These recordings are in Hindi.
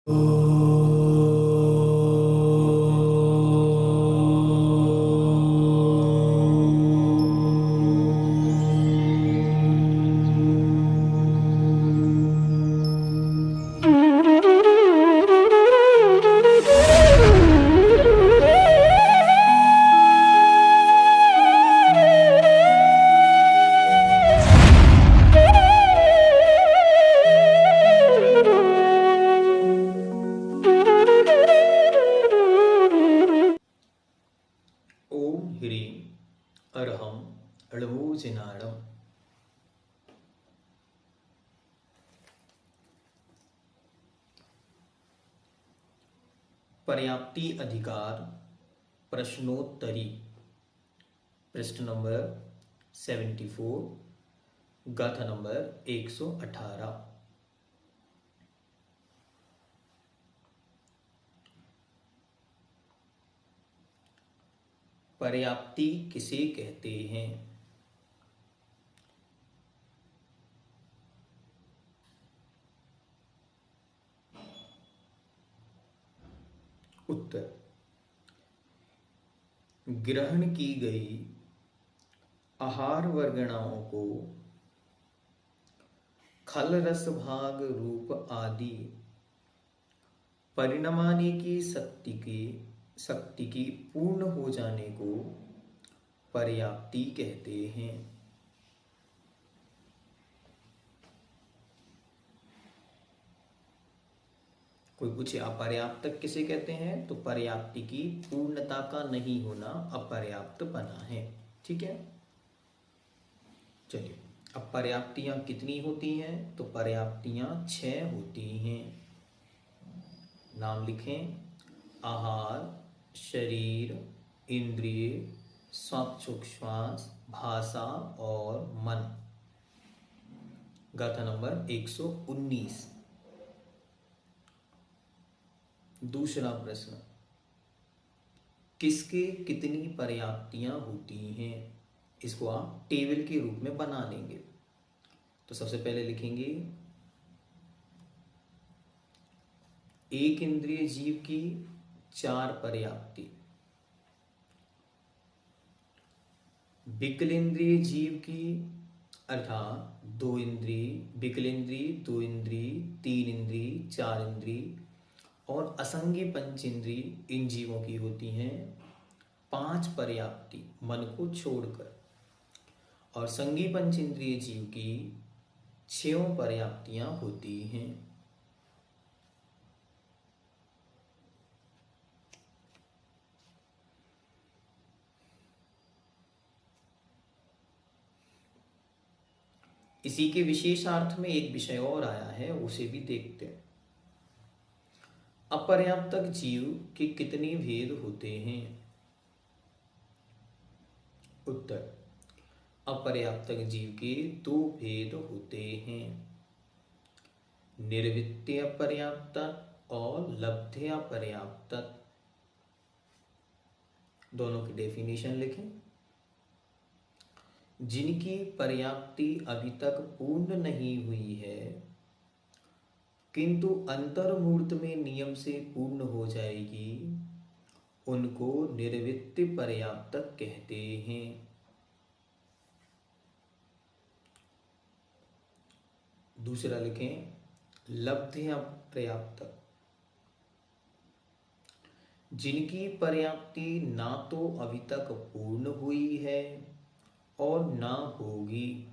ओम ह्रीं अर्हं ळवोजिनाणम्। पर्याप्ति अधिकार प्रश्नोत्तरी, पृष्ठ नंबर 74, गाथा नंबर 118। पर्याप्ति किसे कहते हैं? उत्तर, ग्रहण की गई आहार वर्गणाओं को खल रस भाग रूप आदि परिणमाने की शक्ति की पूर्ण हो जाने को पर्याप्ति कहते हैं। कोई पूछे अपर्याप्त किसे कहते हैं, तो पर्याप्ति की पूर्णता का नहीं होना अपर्याप्त बना है। ठीक है, चलिए अब पर्याप्तियां कितनी होती हैं, तो पर्याप्तियां 6 होती हैं। नाम लिखें, आहार, शरीर, इंद्रिय, श्वास, भाषा और मन। गाथा नंबर 119। दूसरा प्रश्न, किसके कितनी पर्याप्तियां होती हैं? इसको आप टेबल के रूप में बना लेंगे। तो सबसे पहले लिखेंगे, एक इंद्रिय जीव की 4 पर्याप्ति, विकलेंद्रिय जीव की अर्थात 2 इंद्रिय, विकलेंद्रिय 2 इंद्रिय, 3 इंद्रिय, 4 इंद्रिय और असंगी पंचेंद्रिय इन जीवों की होती हैं 5 पर्याप्ति मन को छोड़कर, और संगी पंचेंद्रिय जीव की 6 पर्याप्तियां होती हैं। इसी के विशेषार्थ में एक विषय और आया है, उसे भी देखते हैं। अपर्याप्तक जीव के कितने भेद होते हैं? उत्तर, अपर्याप्तक जीव के 2 भेद होते हैं, निर्वित्तीय पर्याप्तक और लब्ध्य पर्याप्तक। दोनों की डेफिनेशन लिखें। जिनकी पर्याप्ति अभी तक पूर्ण नहीं हुई है किंतु अंतर्मूर्त में नियम से पूर्ण हो जाएगी, उनको निर्वित्त पर्याप्तक कहते हैं। दूसरा लिखें, लब्ध्य पर्याप्तक। जिनकी पर्याप्ति ना तो अभी तक पूर्ण हुई है और ना होगी,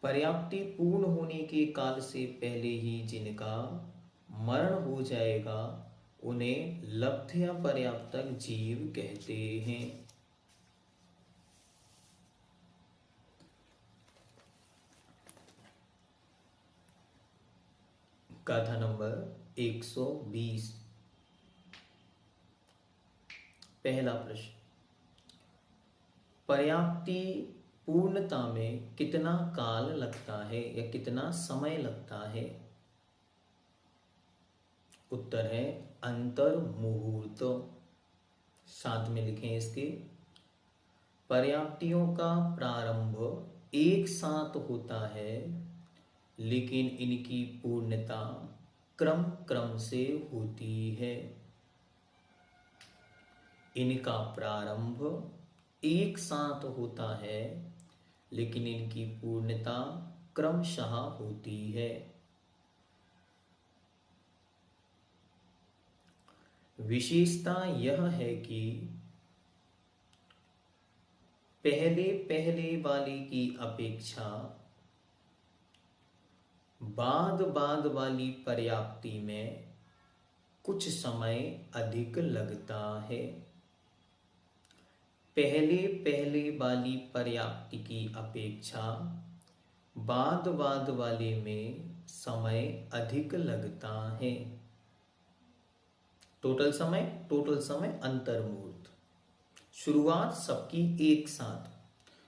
पर्याप्ति पूर्ण होने के काल से पहले ही जिनका मरण हो जाएगा, उन्हें लब्ध्य पर्याप्तक जीव कहते हैं। गाथा नंबर 120। पहला प्रश्न, पर्याप्ति पूर्णता में कितना काल लगता है या कितना समय लगता है? उत्तर है अंतर मुहूर्त। साथ में लिखें इसके, पर्याप्तियों का प्रारंभ एक साथ होता है लेकिन इनकी पूर्णता क्रम क्रम से होती है। इनका प्रारंभ एक साथ होता है, लेकिन इनकी पूर्णता क्रमशः होती है। विशेषता यह है कि पहले पहले वाले की अपेक्षा बाद बाद वाली पर्याप्ति में कुछ समय अधिक लगता है। पहले पहले वाली पर्याप्ति की अपेक्षा बाद बाद वाले में समय अधिक लगता है। टोटल समय अंतर्मुहूर्त। शुरुआत सबकी एक साथ,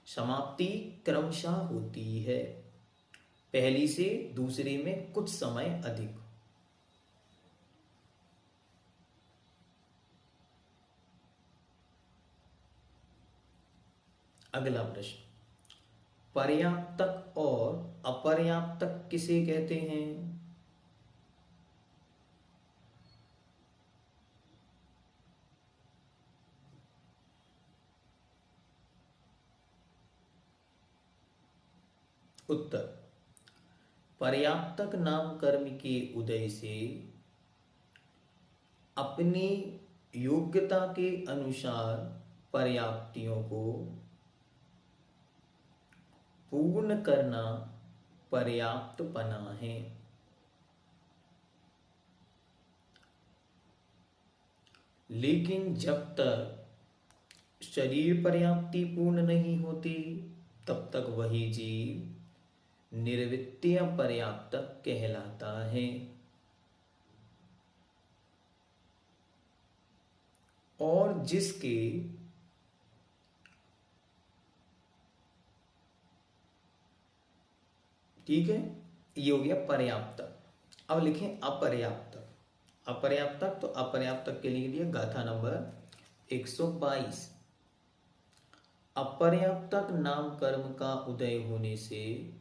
समाप्ति क्रमशः होती है, पहली से दूसरे में कुछ समय अधिक। अगला प्रश्न, पर्याप्तक और अपर्याप्तक किसे कहते हैं? उत्तर, पर्याप्तक नाम कर्म के उदय से अपनी योग्यता के अनुसार पर्याप्तियों को पूर्ण करना पर्याप्तपना है। लेकिन जब तक शरीर पर्याप्ति पूर्ण नहीं होती, तब तक वही जीव निर्वित्तीय पर्याप्तक कहलाता है। और जिसके ठीक है, ये हो गया पर्याप्तक। अब लिखें अपर्याप्तक। अपर्याप्तक, तो अपर्याप्तक के लिए दिया गाथा नंबर 122। अपर्याप्तक नाम कर्म का उदय होने से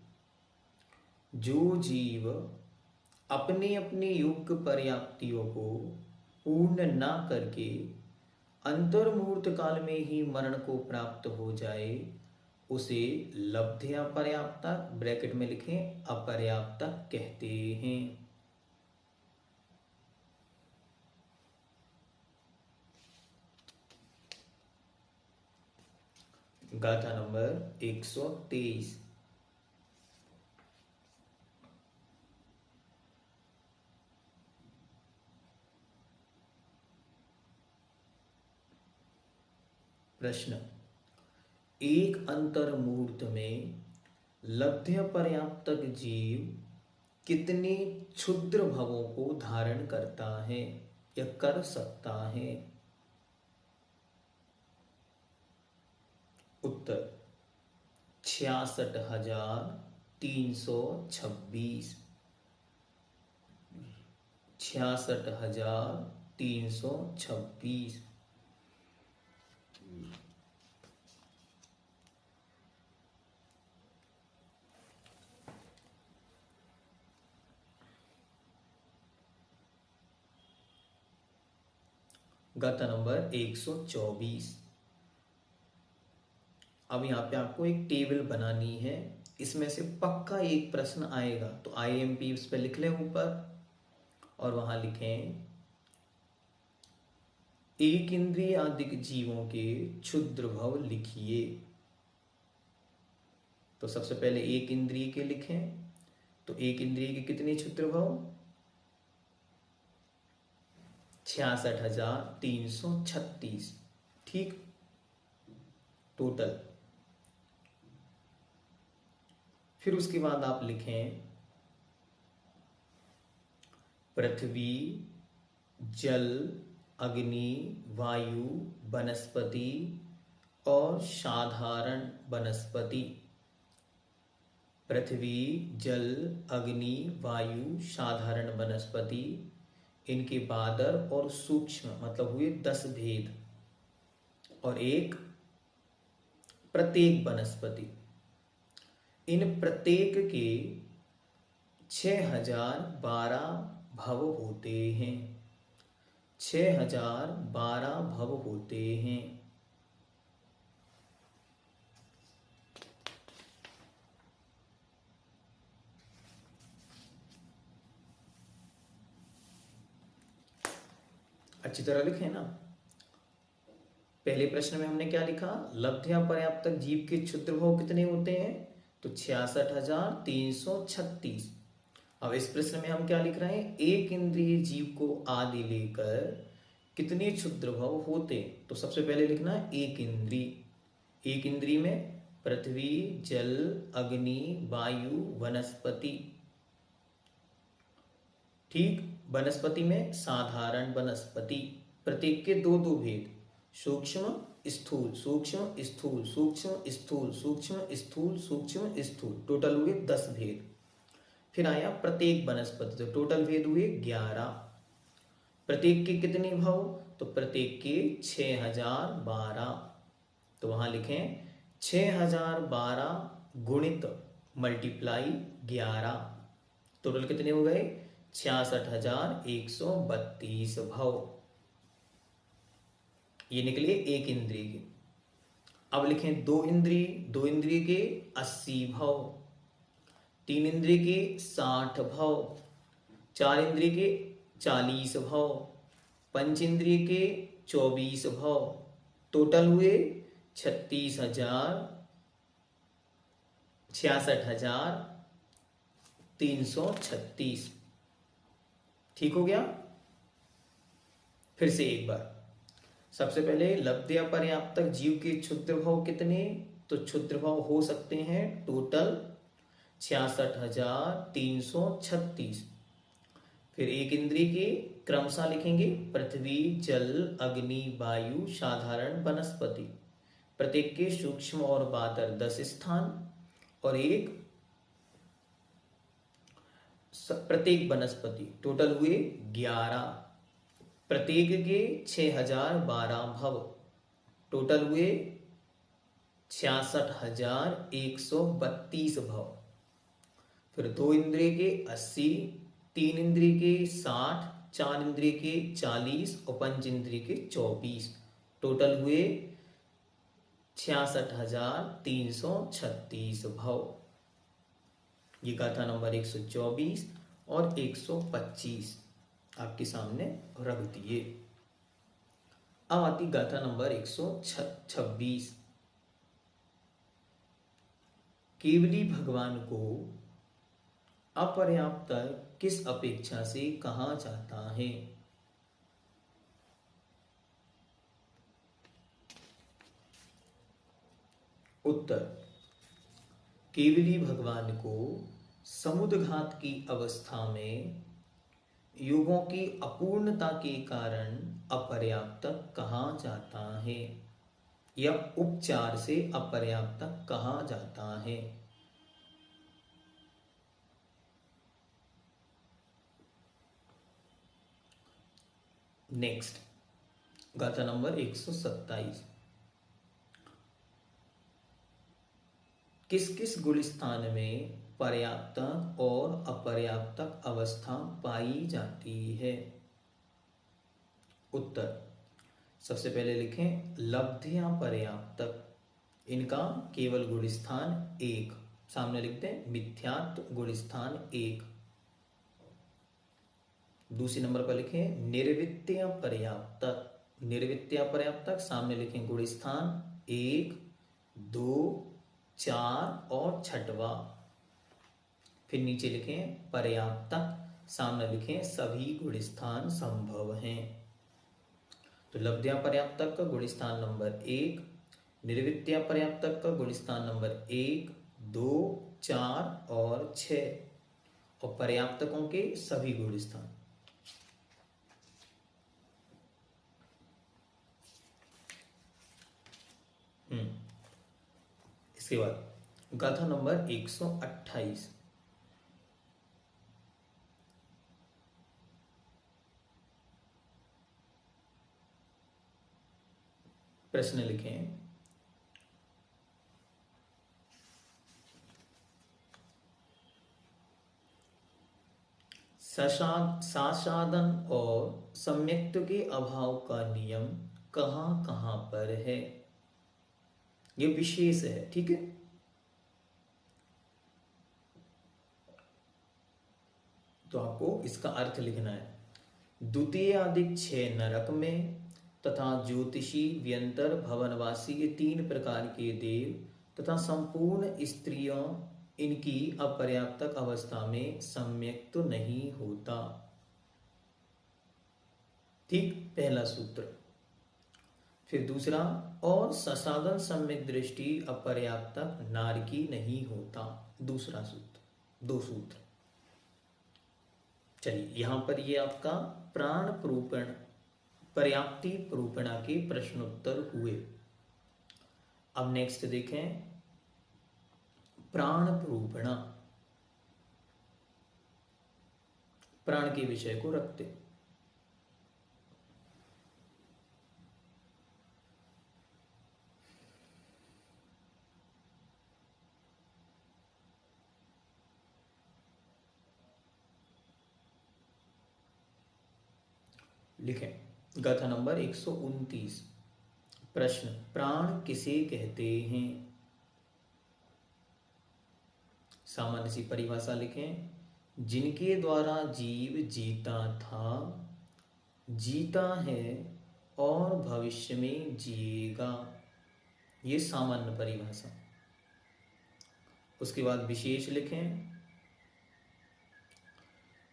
जो जीव अपने अपने योग्य पर्याप्तियों को पूर्ण ना करके अंतर्मुहूर्त काल में ही मरण को प्राप्त हो जाए, उसे लब्ध अपर्याप्तक ब्रैकेट में लिखें अपर्याप्तक कहते हैं। गाथा नंबर 123। प्रश्न, एक अंतर मुहूर्त में लब्ध्य पर्याप्तक जीव कितने क्षुद्र भवों को धारण करता है या कर सकता है? उत्तर, 66,326। 66,326। गाथा नंबर 124। अब यहाँ पे आपको एक टेबल बनानी है, इसमें से पक्का एक प्रश्न आएगा, तो IMP इस पे लिख लें ऊपर और वहां लिखें एक इंद्रिय आदिक जीवों के क्षुद्र भव लिखिए। तो सबसे पहले एक इंद्रिय के लिखें, तो एक इंद्रिय के कितने क्षुद्र भव? 66,336। ठीक, टोटल। फिर उसके बाद आप लिखें पृथ्वी, जल, अग्नि, वायु, वनस्पति और साधारण वनस्पति। पृथ्वी, जल, अग्नि, वायु, साधारण वनस्पति, इनके बादर और सूक्ष्म मतलब हुए 10 भेद, और एक प्रत्येक वनस्पति। इन प्रत्येक के 6,012 भव होते हैं। 6012 भव होते हैं। अच्छी तरह लिखें ना। पहले प्रश्न में हमने क्या लिखा, लब्ध्या पर्याप्तक जीव के क्षुद्र भव कितने होते हैं, तो 66,336। अब इस प्रश्न में हम क्या लिख रहे हैं, एक इंद्रिय जीव को आदि लेकर कितने क्षुद्र भव होते। तो सबसे पहले लिखना है एक इंद्रिय। एक इंद्रिय में पृथ्वी, जल, अग्नि, वायु, वनस्पति। ठीक, वनस्पति में साधारण वनस्पति, प्रत्येक के दो दो भेद, सूक्ष्म स्थूल, सूक्ष्म स्थूल, सूक्ष्म स्थूल, सूक्ष्म स्थूल, सूक्ष्म स्थूल, टोटल हुए 10 भेद। फिर आया प्रत्येक वनस्पति, तो टोटल भेद हुए 11। प्रत्येक के कितने भव, तो प्रत्येक के 6012। तो वहां लिखें 6012 गुणित मल्टीप्लाई 11, टोटल कितने हो गए, 66,132 भव। ये निकले एक इंद्रिय के। अब लिखें दो इंद्रिय, दो इंद्रिय के 80 भव, तीन इंद्रिय के 60 भव, चार इंद्रिय के 40 भव, पंच इंद्रिय के 24 भव, टोटल हुए 66,336। ठीक हो गया। फिर से एक बार, सबसे पहले लब्ध्या पर्याप्तक जीव के क्षुद्र भव कितने, तो क्षुद्र भव हो सकते हैं टोटल 66,336। फिर एक इंद्रिय के क्रमशः लिखेंगे पृथ्वी, जल, अग्नि, वायु, साधारण वनस्पति, प्रत्येक के सूक्ष्म और बातर 10 स्थान, और एक प्रत्येक वनस्पति, टोटल हुए 11। प्रत्येक के 6012 भव, टोटल हुए 66,132 भव। फिर दो इंद्रिय के 80, तीन इंद्रिय के 60, चार इंद्रिय के 40 और पंच इंद्रिय के 24, टोटल हुए 66,336 भव। ये गाथा नंबर 124 और 125 आपके सामने रख दिए। अब आती गाथा नंबर 126। केवली भगवान को अपर्याप्त किस अपेक्षा से कहा जाता है। उत्तर, केवली भगवान को समुद्घात की अवस्था में युगों की अपूर्णता के कारण अपर्याप्त कहा जाता है, या उपचार से अपर्याप्त कहा जाता है। नेक्स्ट, गाथा नंबर 127। किस किस गुण स्थान में पर्याप्तक और अपर्याप्तक अवस्था पाई जाती है। उत्तर, सबसे पहले लिखें लब्ध्या पर्याप्तक, इनका केवल गुण स्थान 1, सामने लिखते हैं मिथ्यात्व गुण स्थान 1। दूसरे नंबर पर लिखें निर्वित्या पर्याप्तक, निर्वित्या पर्याप्तक, सामने लिखें गुण स्थान 1, 2, 4 और छठवा। फिर नीचे लिखें पर्याप्तक, सामने लिखें सभी गुण स्थान संभव हैं। तो लब्ध्या पर्याप्तक का गुण स्थान नंबर 1, निर्वित्या पर्याप्तक का गुण स्थान नंबर 1, 2, 4 और 6, और पर्याप्तकों के सभी गुण स्थान। इसके बाद गाथा नंबर 128। प्रश्न लिखें सासाधन और सम्यक्त्व के अभाव का नियम कहाँ कहाँ पर है, ये विशेष है। ठीक है, तो आपको इसका अर्थ लिखना है। द्वितीय अधिक 6 नरक में तथा ज्योतिषी व्यंतर भवनवासी के 3 प्रकार के देव तथा संपूर्ण स्त्रियों इनकी अपर्याप्तक अवस्था में सम्यक तो नहीं होता। ठीक, पहला सूत्र। फिर दूसरा, और ससाधन सम्यक दृष्टि अपर्याप्तक नारकी नहीं होता, दूसरा सूत्र। 2 सूत्र। चलिए, यहां पर ये आपका प्राण प्रूपण पर्याप्ति प्रूपणा के प्रश्नोत्तर हुए। अब नेक्स्ट देखें, प्राण प्रूपणा, प्राण के विषय को रखते। लिखें, गाथा नंबर 129। प्रश्न, प्राण किसे कहते हैं? सामान्य सी परिभाषा लिखें, जिनके द्वारा जीव जीता था, जीता है और भविष्य में जिएगा, ये सामान्य परिभाषा। उसके बाद विशेष लिखें,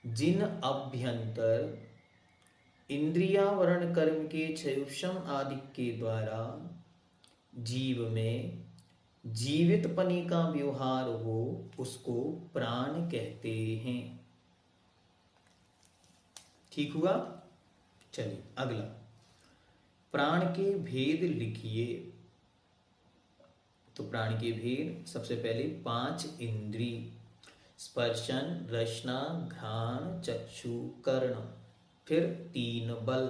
जिन अभ्यंतर इंद्रियावरण कर्म के क्षयोक्षम आदि के द्वारा जीव में जीवितपने का व्यवहार हो, उसको प्राण कहते हैं। ठीक हुआ? चलिए अगला, प्राण के भेद लिखिए। तो प्राण के भेद, सबसे पहले 5 इंद्रिय, स्पर्शन, रसना, घ्राण, चक्षु, कर्ण। फिर 3 बल,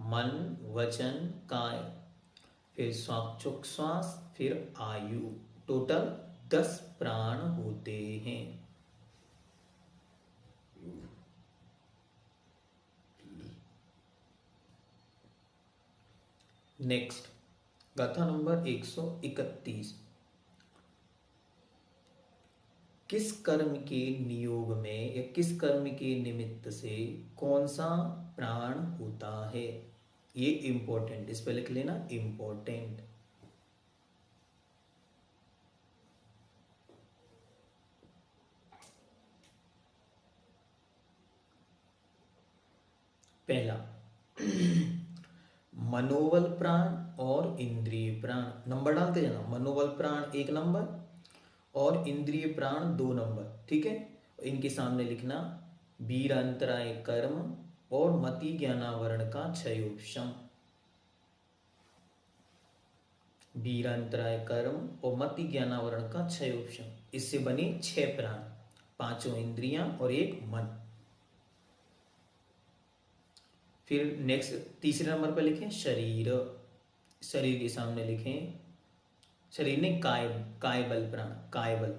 मन, वचन, काय। फिर श्वास, फिर आयु। टोटल 10 प्राण होते हैं। नेक्स्ट, गाथा नंबर 131। किस कर्म के नियोग में या किस कर्म के निमित्त से कौन सा प्राण होता है? ये इंपॉर्टेंट, इस पर लिख लेना, इंपॉर्टेंट। पहला मनोबल प्राण और इंद्रिय प्राण। नंबर डालते जाना, मनोबल प्राण 1 नंबर और इंद्रिय प्राण 2 नंबर। ठीक है, इनके सामने लिखना वीर अंतराय कर्म और मति ज्ञानावरण का क्षयोपशम। वीर अंतराय कर्म और मति ज्ञानावरण का क्षयोपशम, इससे बनी 6 प्राण, 5 इंद्रियां और 1 मन। फिर नेक्स्ट तीसरे नंबर पर लिखें शरीर। शरीर के सामने लिखें, शरीर ने काय बल प्राण, काय बल।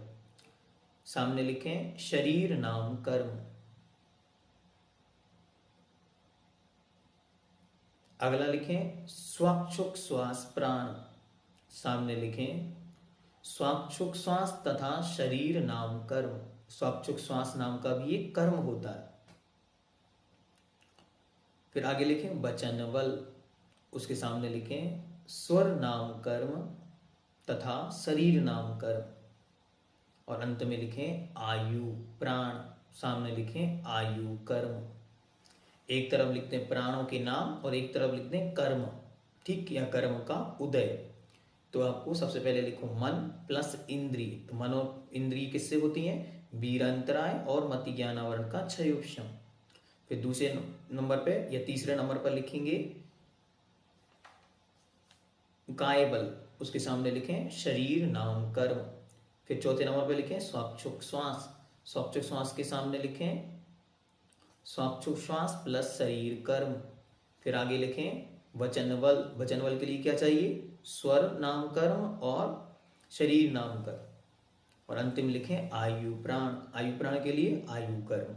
सामने लिखें शरीर नाम कर्म। अगला लिखें स्वाक्षुक श्वास प्राण। सामने लिखें स्वाक्षुक श्वास तथा शरीर नाम कर्म। स्वाक्षुक श्वास नाम का भी एक कर्म होता है। फिर आगे लिखें वचन बल, उसके सामने लिखें स्वर नाम कर्म तथा शरीर नाम कर्म। और अंत में लिखें आयु प्राण, सामने लिखें आयु कर्म। एक तरफ लिखते हैं प्राणों के नाम और एक तरफ लिखते हैं कर्म, ठीक, या कर्म का उदय। तो आपको सबसे पहले लिखो मन प्लस इंद्रिय। तो मनो इंद्रिय किससे होती हैं? वीरांतराय और मति ज्ञानावरण का क्षयोपशम। फिर दूसरे नंबर पे या तीसरे नंबर पर लिखेंगे काय बल, उसके सामने लिखें शरीर नाम कर्म। फिर चौथे नंबर पर लिखें स्वाक्षुक श्वास। स्वाक्षुक श्वास के सामने लिखें स्वाक्षुक श्वास प्लस शरीर कर्म। फिर आगे लिखें वचन बल। वचन बल के लिए क्या चाहिए? स्वर नाम कर्म और शरीर नाम कर्म। और अंतिम लिखें आयु प्राण। आयु प्राण के लिए आयु कर्म।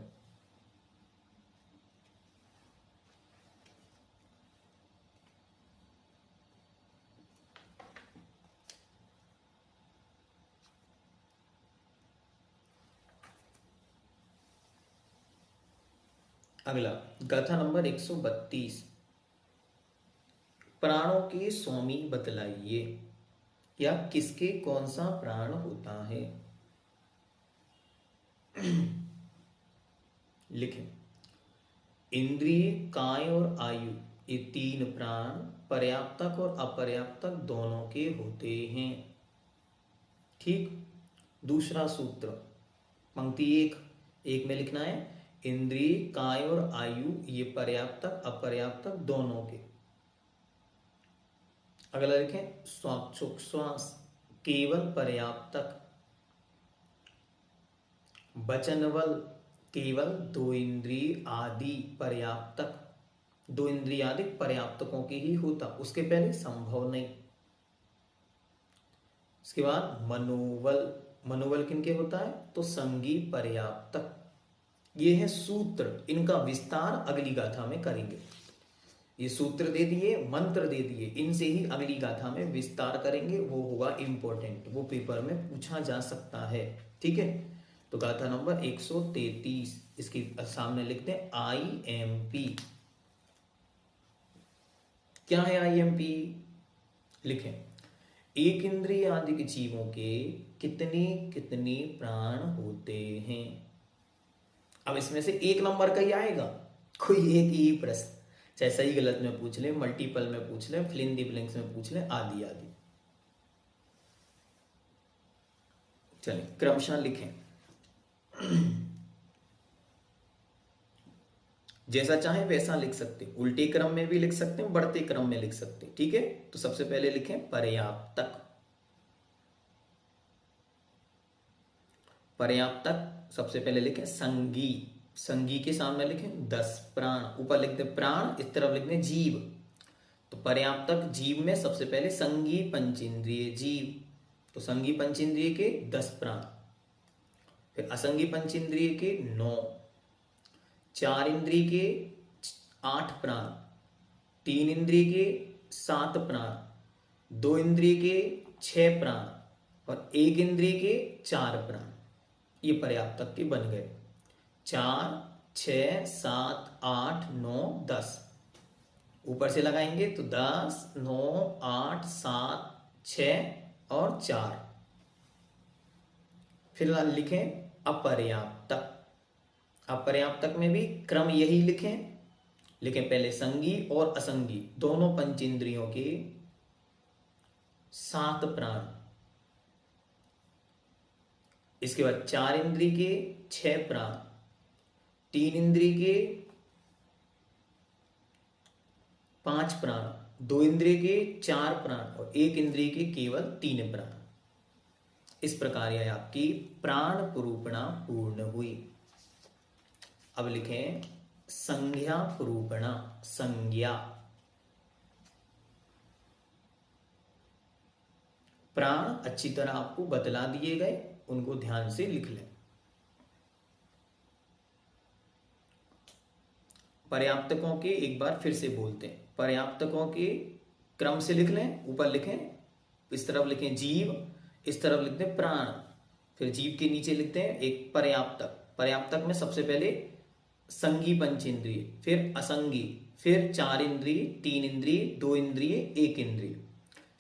अगला गाथा नंबर 132, प्राणों के स्वामी बतलाइए, या किसके कौन सा प्राण होता है। लिखें, इंद्रिय, काय और आयु, ये तीन प्राण पर्याप्तक और अपर्याप्तक दोनों के होते हैं। ठीक। दूसरा सूत्र, पंक्ति एक में लिखना है, इंद्रिय, काय और आयु ये पर्याप्तक अपर्याप्तक दोनों के। अगला लिखें, श्वास केवल पर्याप्तक, वचनबल केवल दो इंद्रिय आदि पर्याप्तक, दो इंद्रिय आदि पर्याप्तकों के ही होता, उसके पहले संभव नहीं। इसके बाद मनोबल किनके होता है, तो संगी पर्याप्तक। ये है सूत्र, इनका विस्तार अगली गाथा में करेंगे। ये सूत्र दे दिए, मंत्र दे दिए, इनसे ही अगली गाथा में विस्तार करेंगे, वो होगा इंपॉर्टेंट, वो पेपर में पूछा जा सकता है। ठीक है, तो गाथा नंबर 133, इसके सामने लिखते हैं IMP। क्या है IMP? लिखें, एक इंद्रिय आदि के जीवों के कितने कितने प्राण होते हैं। अब इसमें से एक नंबर का ही आएगा, कोई एक ही प्रश्न, चाहे सही गलत में पूछ ले, मल्टीपल में पूछ ले, फिल इन द ब्लैंक्स में पूछ ले, आदि आदि। चलिए क्रमशः लिखें, जैसा चाहे वैसा लिख सकते, उल्टे क्रम में भी लिख सकते हैं, बढ़ते क्रम में लिख सकते। ठीक है, तो सबसे पहले लिखें पर्याप्तक। पर्याप्तक सबसे पहले लिखें संगी, संगी के सामने लिखें 10 प्राण, ऊपर लिख दे प्राण, इस तरफ लिख दे जीव। तो पर्याप्तक जीव में सबसे पहले संगी पंचेंद्रिय जीव, तो संगी पंचेंद्रिय के 10 प्राण, फिर असंगी पंचेंद्रिय के 9, 4 इंद्रिय के 8 प्राण, 3 इंद्रिय के 7 प्राण, 2 इंद्रिय के 6 प्राण और 1 इंद्रिय के 4 प्राण। ये पर्याप्तक के बन गए। 4, 6, 7, 8, 9, 10, ऊपर से लगाएंगे तो 10, 9, 8, 7, 6 और 4। फिलहाल लिखें अपर्याप्तक। अपर्याप्तक में भी क्रम यही लिखें, लेकिन पहले संगी और असंगी दोनों पंचेंद्रियों के 7 प्राण, इसके बाद 4 इंद्रिय के 6 प्राण, 3 इंद्रिय के 5 प्राण, 2 इंद्रिय के 4 प्राण और 1 इंद्रिय के केवल 3 प्राण। इस प्रकार यह आपकी प्राण पुरूपणा पूर्ण हुई। अब लिखें संज्ञा पुरूपणा। संज्ञा, प्राण अच्छी तरह आपको बतला दिए गए, उनको ध्यान से लिख लें। पर्याप्तकों के एक बार फिर से बोलते हैं, पर्याप्तकों के क्रम से लिख लें, ऊपर लिखें, इस तरफ लिखें जीव, इस तरफ लिखते हैं प्राण, फिर जीव के नीचे लिखते हैं एक पर्याप्तक। पर्याप्तक में सबसे पहले संगी पंचेंद्रिय, फिर असंगी, फिर 4 इंद्रिय, 3 इंद्रिय, 2 इंद्रिय, 1 इंद्रिय।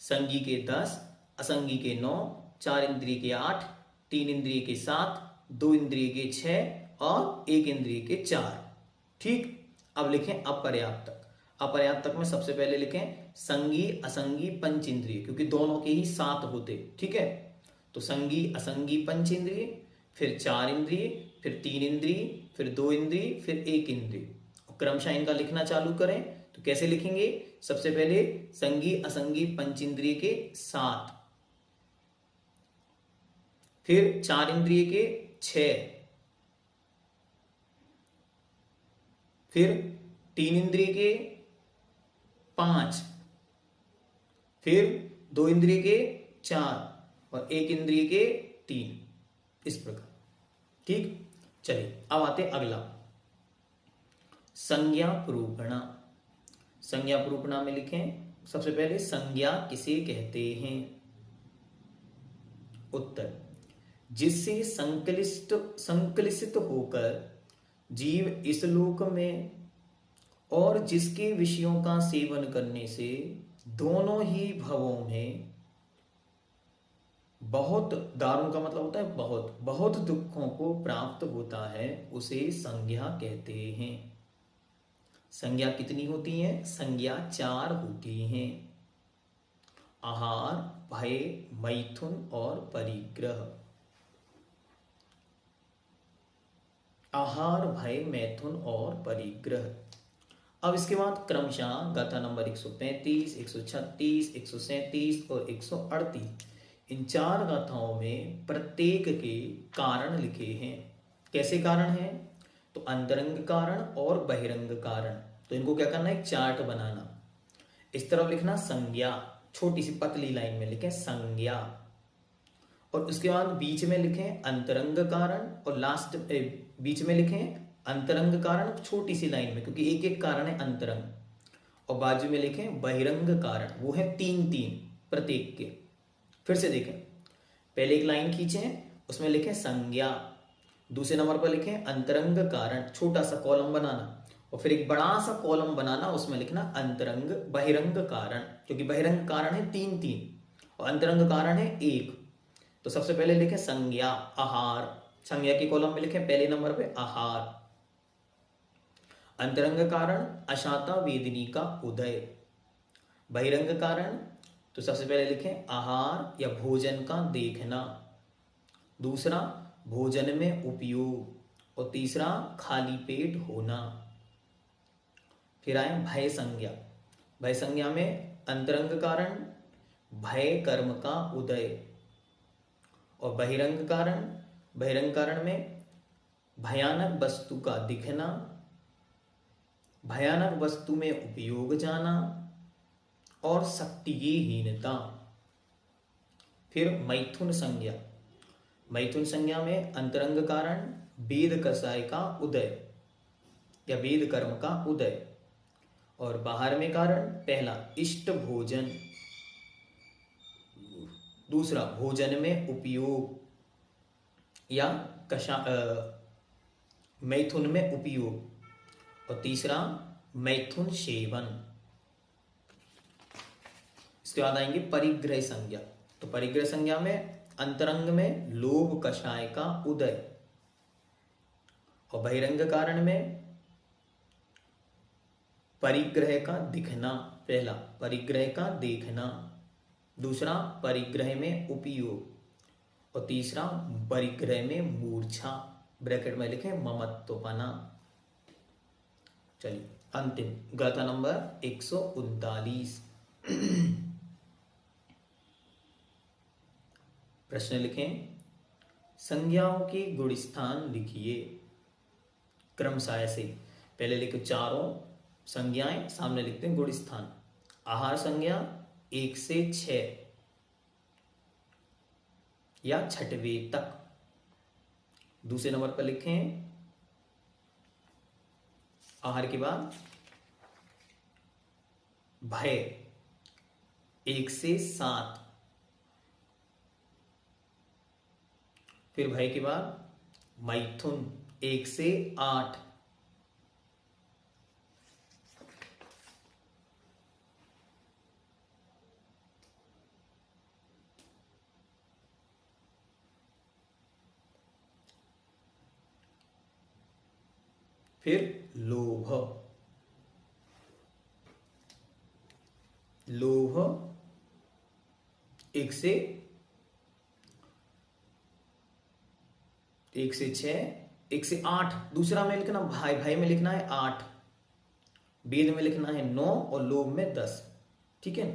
संगी के 10, असंगी के 9, 4 इंद्रिय के 8, 3 इंद्रिय के 7, 2 इंद्रिय के 6 और 1 इंद्रिय के 4। ठीक। अब लिखें अपर्याप्तक। अपर्याप्तक में सबसे पहले लिखें संगी असंगी पंचेंद्रिय, क्योंकि दोनों के ही 7 होते। ठीक है, तो संगी असंगी पंचेंद्रिय, फिर 4 इंद्रिय, फिर 3 इंद्रिय, फिर 2 इंद्रिय, फिर 1 इंद्रिय। क्रमशः इनका लिखना चालू करें तो कैसे लिखेंगे, सबसे पहले संगी असंगी पंचेंद्रिय के 7, फिर 4 इंद्रिय के 6, फिर 3 इंद्रिय के 5, फिर 2 इंद्रिय के 4 और 1 इंद्रिय के 3। इस प्रकार। ठीक। चलिए अब आते अगला, संज्ञा पुरूपणा। संज्ञा पुरूपणा में लिखें सबसे पहले संज्ञा किसे कहते हैं। उत्तर, जिससे संकलित होकर जीव इस लोक में और जिसके विषयों का सेवन करने से दोनों ही भवों में बहुत, दारुण का मतलब होता है बहुत, बहुत दुखों को प्राप्त होता है, उसे संज्ञा कहते हैं। संज्ञा कितनी होती है? संज्ञा 4 होती हैं। आहार, भय, मैथुन और परिग्रह। आहार, भय, मैथुन और परिग्रह। अब इसके बाद क्रमशः गाथा नंबर 135, 136, 137 और 138, इन 4 गाथाओं में प्रत्येक के कारण लिखे हैं। कैसे कारण हैं? तो अंतरंग कारण और बहिरंग कारण। तो इनको क्या करना है? एक चार्ट बनाना। इस तरफ लिखना संज्ञा, छोटी सी पतली लाइन में लिखें संज्ञा, और उसके बाद बीच में लिखें अंतरंग कारण, और लास्ट बीच में लिखें अंतरंग कारण छोटी सी लाइन में, क्योंकि एक एक कारण है अंतरंग, और बाजू में लिखें बहिरंग कारण, वो है 3-3 प्रत्येक के। फिर से देखें, पहले एक लाइन खींचें, उसमें लिखें संज्ञा, दूसरे नंबर पर लिखें अंतरंग कारण, छोटा सा कॉलम बनाना, और फिर एक बड़ा सा कॉलम बनाना, उसमें लिखना अंतरंग बहिरंग कारण, क्योंकि बहिरंग कारण है 3-3 और अंतरंग कारण है 1। तो सबसे पहले लिखें संज्ञा, आहार, संज्ञा के कॉलम में लिखें पहले नंबर पे आहार। अंतरंग कारण अशांता वेदिनी का उदय। बहिरंग कारण, तो सबसे पहले लिखें आहार या भोजन का देखना, दूसरा भोजन में उपयोग, और तीसरा खाली पेट होना। फिर आए भय संज्ञा। भय संज्ञा में अंतरंग कारण भय कर्म का उदय, और बहिरंग कारण में भयानक वस्तु का दिखना, भयानक वस्तु में उपयोग जाना, और शक्ति की हीनता। फिर मैथुन संज्ञा। मैथुन संज्ञा में अंतरंग कारण वेद कषाय का उदय या वेद कर्म का उदय, और बाहर में कारण पहला इष्ट भोजन, दूसरा भोजन में उपयोग या मैथुन में उपयोग, और तीसरा मैथुन सेवन। इसके बाद आएंगे परिग्रह संज्ञा। तो परिग्रह संज्ञा में अंतरंग में लोभ कषाय का उदय, और बहिरंग कारण में परिग्रह का दिखना, पहला परिग्रह का देखना, दूसरा परिग्रह में उपयोग, और तीसरा परिग्रह में मूर्छा, ब्रैकेट में लिखें ममत्वपना। चलिए अंतिम गाथा नंबर 139। प्रश्न लिखें, संज्ञाओं के गुण स्थान लिखिए क्रमशः से। पहले लिखो चारों संज्ञाएं, सामने लिखते हैं गुण स्थान। आहार संज्ञा 1 से 6 या 6वें तक। दूसरे नंबर पर लिखें आहार के बाद भय 1 से 7, फिर भय के बाद मैथुन 1 से 8, फिर लोभ 1 से 6, 1 से 8। दूसरा में लिखना भाई में लिखना है 8, वेद में लिखना है 9 और लोभ में 10। ठीक है,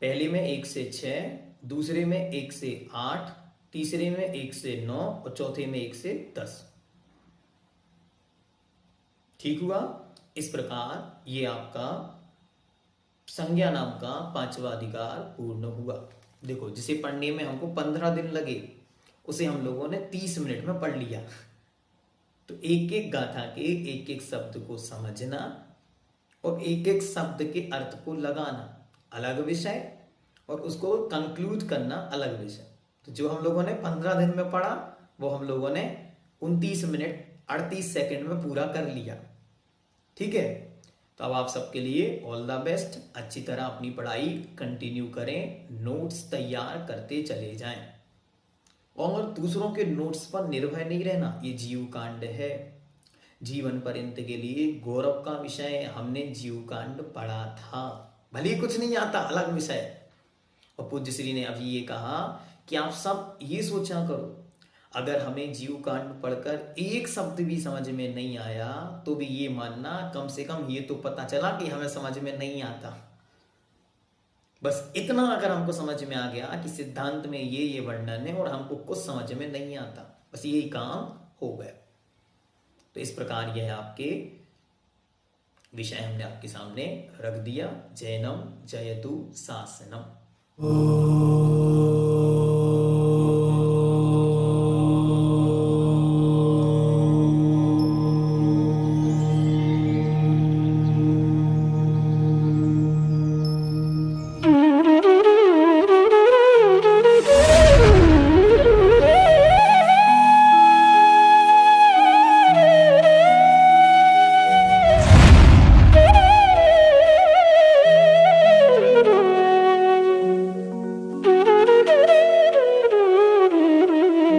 पहले में 1 से 6, दूसरे में 1 से 8, तीसरे में 1 से 9 और चौथे में 1 से 10। ठीक हुआ। इस प्रकार ये आपका संज्ञा नाम का 5वां अधिकार पूर्ण हुआ। देखो, जिसे पढ़ने में हमको 15 दिन लगे उसे हम लोगों ने 30 मिनट में पढ़ लिया। तो एक एक गाथा के एक एक शब्द को समझना और एक एक शब्द के अर्थ को लगाना अलग विषय, और उसको कंक्लूड करना अलग विषय। तो जो हम लोगों ने 15 दिन में पढ़ा वो हम लोगों ने 29 मिनट 38 सेकंड में पूरा कर लिया। ठीक है, तो अब आप सबके लिए ऑल द बेस्ट। अच्छी तरह अपनी पढ़ाई कंटिन्यू करें, नोट्स तैयार करते चले जाएं और दूसरों के नोट्स पर निर्भर नहीं रहना। ये जीव कांड है, जीवन पर्यंत के लिए गौरव का विषय। हमने जीव कांड पढ़ा था, भले ही कुछ नहीं आता, अलग विषय। और पूज्य श्री ने अभी ये कहा कि आप सब ये सोचा करो, अगर हमें जीव कांड पढ़कर एक शब्द भी समझ में नहीं आया तो भी ये मानना कम से कम ये तो पता चला कि हमें समझ में नहीं आता। बस इतना अगर हमको समझ में आ गया कि सिद्धांत में ये वर्णन है और हमको कुछ समझ में नहीं आता, बस यही काम हो गया। तो इस प्रकार यह आपके विषय हमने आपके सामने रख दिया। जैनम जयतु शासनम।